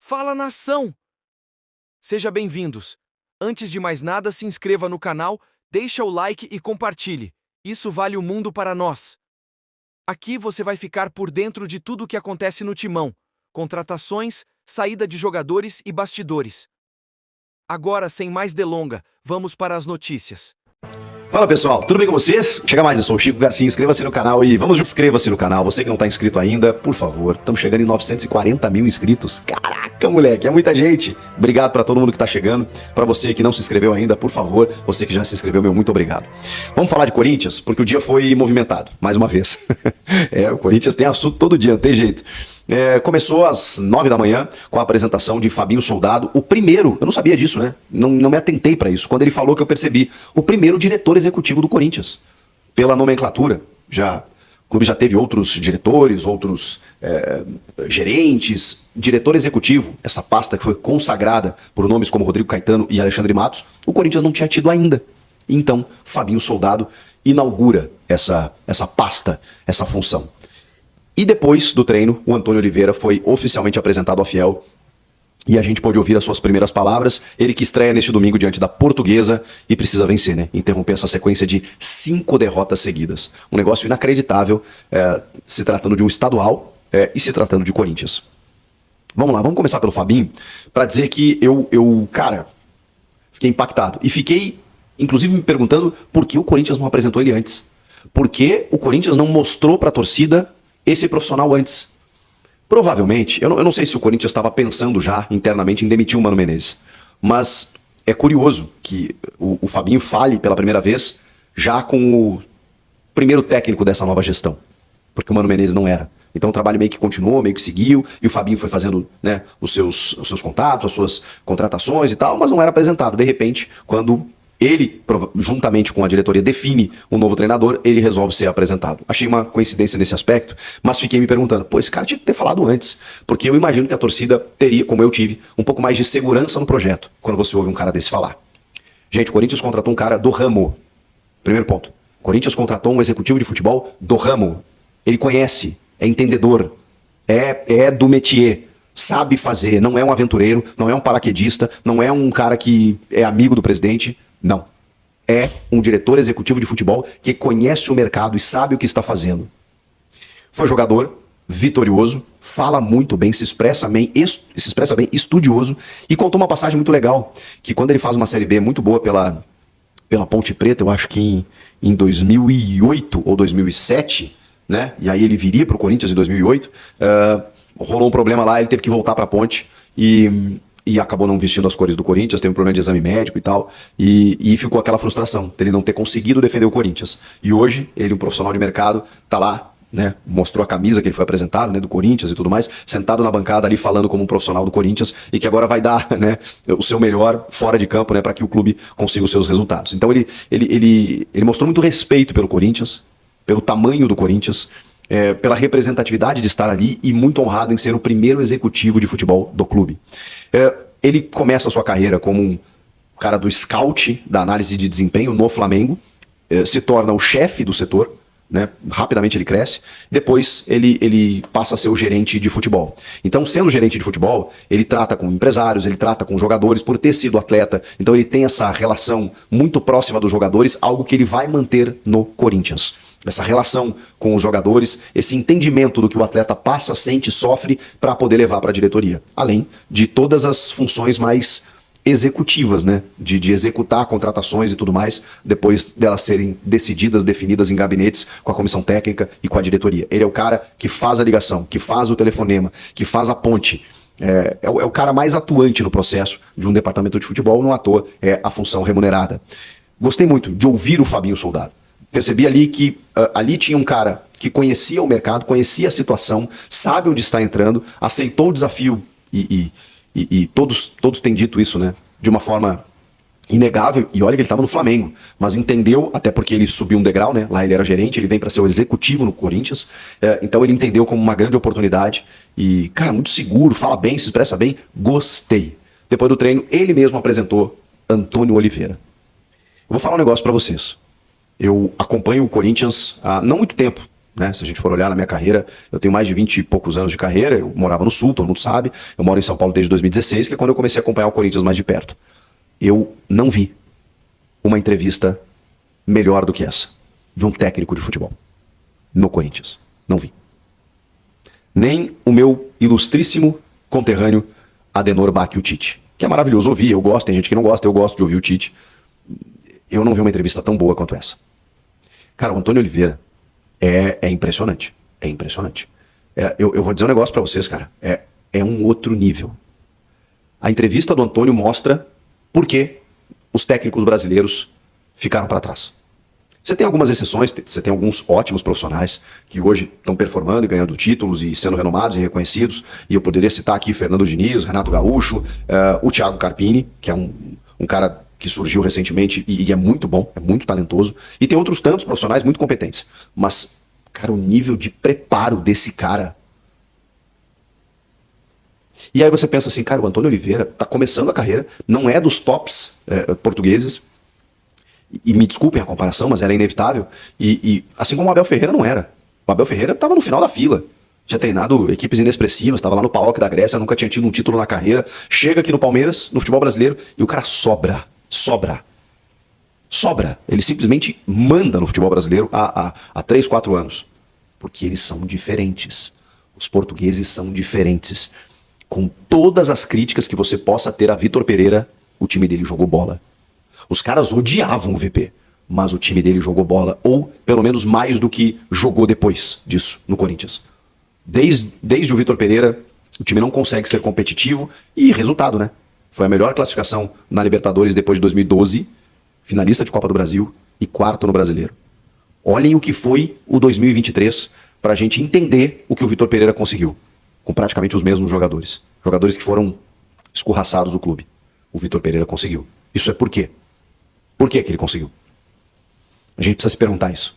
Fala, nação! Seja bem-vindos. Antes de mais nada, se inscreva no canal, deixa o like e compartilhe. Isso vale o mundo para nós. Aqui você vai ficar por dentro de tudo o que acontece no Timão: contratações, saída de jogadores e bastidores. Agora, sem mais delonga, vamos para as notícias. Fala pessoal, tudo bem com vocês? Chega mais, eu sou o Chico Garcia, inscreva-se no canal e vamos juntos, inscreva-se no canal. Você que não está inscrito ainda, por favor, estamos chegando em 940 mil inscritos. Caraca, moleque, é muita gente. Obrigado para todo mundo que está chegando. Para você que não se inscreveu ainda, por favor, você que já se inscreveu, meu muito obrigado. Vamos falar de Corinthians, porque o dia foi movimentado, mais uma vez. O Corinthians tem assunto todo dia, não tem jeito. Começou às 9 da manhã com a apresentação de Fabinho Soldado, o primeiro, eu não sabia disso, né? Não me atentei para isso. Quando ele falou que eu percebi, o primeiro diretor executivo do Corinthians. Pela nomenclatura, o clube já teve outros diretores, outros gerentes, diretor executivo, essa pasta que foi consagrada por nomes como Rodrigo Caetano e Alexandre Matos, o Corinthians não tinha tido ainda. Então, Fabinho Soldado inaugura essa pasta, essa função. E depois do treino, o Antônio Oliveira foi oficialmente apresentado ao Fiel e a gente pôde ouvir as suas primeiras palavras. Ele que estreia neste domingo diante da Portuguesa e precisa vencer, né? Interromper essa sequência de 5 derrotas seguidas. Um negócio inacreditável, se tratando de um estadual e se tratando de Corinthians. Vamos lá, vamos começar pelo Fabinho, para dizer que cara, fiquei impactado. E fiquei, inclusive, me perguntando por que o Corinthians não apresentou ele antes. Por que o Corinthians não mostrou para a torcida esse profissional antes? Provavelmente, eu não sei se o Corinthians estava pensando já internamente em demitir o Mano Menezes, mas é curioso que o Fabinho fale pela primeira vez já com o primeiro técnico dessa nova gestão, porque o Mano Menezes não era. Então o trabalho meio que continuou, meio que seguiu, e o Fabinho foi fazendo, né, os seus contatos, as suas contratações e tal, mas não era apresentado. De repente, quando ele, juntamente com a diretoria, define um novo treinador, ele resolve ser apresentado. Achei uma coincidência nesse aspecto, mas fiquei me perguntando, esse cara tinha que ter falado antes, porque eu imagino que a torcida teria, como eu tive, um pouco mais de segurança no projeto, quando você ouve um cara desse falar. Gente, o Corinthians contratou um cara do ramo. Primeiro ponto. O Corinthians contratou um executivo de futebol do ramo. Ele conhece, é entendedor, é do métier, sabe fazer, não é um aventureiro, não é um paraquedista, não é um cara que é amigo do presidente. Não. É um diretor executivo de futebol que conhece o mercado e sabe o que está fazendo. Foi jogador, vitorioso, fala muito bem, se expressa bem, estudioso, e contou uma passagem muito legal, que quando ele faz uma Série B muito boa pela Ponte Preta, eu acho que em 2008 ou 2007, né? E aí ele viria para o Corinthians em 2008, rolou um problema lá, ele teve que voltar para a Ponte e acabou não vestindo as cores do Corinthians, teve um problema de exame médico e tal, e ficou aquela frustração dele não ter conseguido defender o Corinthians. E hoje, ele, um profissional de mercado, tá lá, né, mostrou a camisa que ele foi apresentado, né, do Corinthians e tudo mais, sentado na bancada ali falando como um profissional do Corinthians e que agora vai dar, né, o seu melhor fora de campo, né, para que o clube consiga os seus resultados. Então ele mostrou muito respeito pelo Corinthians, pelo tamanho do Corinthians, pela representatividade de estar ali e muito honrado em ser o primeiro executivo de futebol do clube. Ele começa a sua carreira como um cara do scout, da análise de desempenho no Flamengo, se torna o chefe do setor, né? Rapidamente ele cresce, depois ele passa a ser o gerente de futebol. Então, sendo gerente de futebol, ele trata com empresários, ele trata com jogadores, por ter sido atleta, então ele tem essa relação muito próxima dos jogadores, algo que ele vai manter no Corinthians. Essa relação com os jogadores, esse entendimento do que o atleta passa, sente, sofre para poder levar para a diretoria. Além de todas as funções mais executivas, né? De executar contratações e tudo mais, depois delas serem decididas, definidas em gabinetes com a comissão técnica e com a diretoria. Ele é o cara que faz a ligação, que faz o telefonema, que faz a ponte. É o cara mais atuante no processo de um departamento de futebol, não à toa é a função remunerada. Gostei muito de ouvir o Fabinho Soldado. Percebi ali que ali tinha um cara que conhecia o mercado, conhecia a situação, sabe onde está entrando, aceitou o desafio e todos têm dito isso, né? De uma forma inegável, e olha que ele estava no Flamengo, mas entendeu, até porque ele subiu um degrau, né? Lá ele era gerente, ele vem para ser o executivo no Corinthians, então ele entendeu como uma grande oportunidade e, cara, muito seguro, fala bem, se expressa bem, gostei. Depois do treino, ele mesmo apresentou Antônio Oliveira. Eu vou falar um negócio para vocês. Eu acompanho o Corinthians há não muito tempo, né? Se a gente for olhar na minha carreira, eu tenho mais de 20 e poucos anos de carreira, eu morava no Sul, todo mundo sabe, eu moro em São Paulo desde 2016, que é quando eu comecei a acompanhar o Corinthians mais de perto. Eu não vi uma entrevista melhor do que essa, de um técnico de futebol, no Corinthians. Não vi. Nem o meu ilustríssimo conterrâneo Adenor Bach, o Tite, que é maravilhoso ouvir, eu gosto, tem gente que não gosta, eu gosto de ouvir o Tite. Eu não vi uma entrevista tão boa quanto essa. Cara, o Antônio Oliveira é impressionante. É impressionante. Eu vou dizer um negócio pra vocês, cara. É um outro nível. A entrevista do Antônio mostra por que os técnicos brasileiros ficaram para trás. Você tem algumas exceções, você tem alguns ótimos profissionais que hoje estão performando e ganhando títulos e sendo renomados e reconhecidos. E eu poderia citar aqui Fernando Diniz, Renato Gaúcho, o Thiago Carpini, que é um cara que surgiu recentemente e é muito bom, é muito talentoso. E tem outros tantos profissionais muito competentes. Mas, cara, o nível de preparo desse cara... E aí você pensa assim, cara, o Antônio Oliveira tá começando a carreira, não é dos tops portugueses, e me desculpem a comparação, mas ela é inevitável, e assim como o Abel Ferreira não era. O Abel Ferreira estava no final da fila, tinha treinado equipes inexpressivas, estava lá no PAOK da Grécia, nunca tinha tido um título na carreira, chega aqui no Palmeiras, no futebol brasileiro, e o cara sobra. Ele simplesmente manda no futebol brasileiro há 3, 4 anos, porque eles são diferentes. Os portugueses são diferentes. Com todas as críticas que você possa ter a Vitor Pereira, o time dele jogou bola. Os caras odiavam o VP, mas o time dele jogou bola, ou pelo menos mais do que jogou depois disso no Corinthians. Desde o Vitor Pereira, o time não consegue ser competitivo e resultado, né? Foi a melhor classificação na Libertadores depois de 2012, finalista de Copa do Brasil e 4º no Brasileiro. Olhem o que foi o 2023 pra gente entender o que o Vitor Pereira conseguiu. Com praticamente os mesmos jogadores. Jogadores que foram escorraçados do clube. O Vitor Pereira conseguiu. Isso é por quê? Por que ele conseguiu? A gente precisa se perguntar isso.